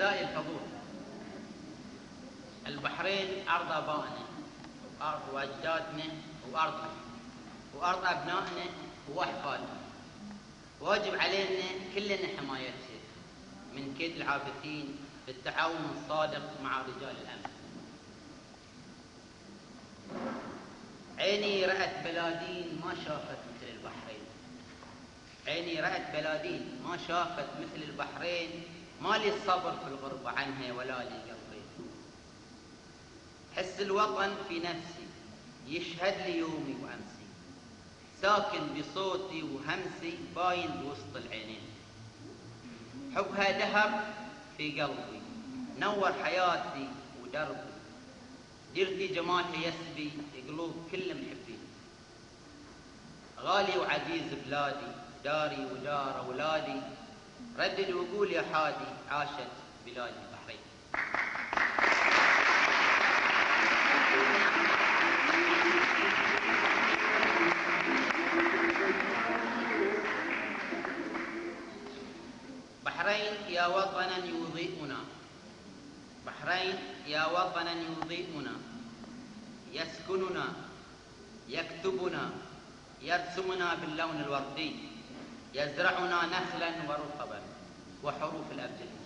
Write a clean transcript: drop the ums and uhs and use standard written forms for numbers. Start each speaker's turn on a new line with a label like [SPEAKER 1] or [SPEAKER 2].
[SPEAKER 1] أعزائي الحضور، البحرين أرض آبائنا وأرض أجدادنا وأرضنا وأرض أبنائنا وأحفادنا، واجب علينا كلنا حمايتها من كيد العابثين بالتعاون الصادق مع رجال الأمن. عيني رأت بلادين ما شافت مثل البحرين، عيني رأت بلادين ما شافت مثل البحرين، ما لي الصبر في الغربة عنها ولا لي قلبي. حس الوطن في نفسي يشهد لي يومي وأمسي، ساكن بصوتي وهمسي باين بوسط العينين. حبها دهر في قلبي نور حياتي ودربي، جرتي جمالها يسبي قلوب كل محبين. غالي وعزيز بلادي داري ودار أولادي، ردد وقول يا حادي عاشت بلاد البحرين. بحرين يا وطنا يضيئنا، بحرين يا وطنا يضيئنا، يسكننا يكتبنا يرسمنا باللون الوردي، يزرعنا نخلا ورطبا وحروف الأبجدية.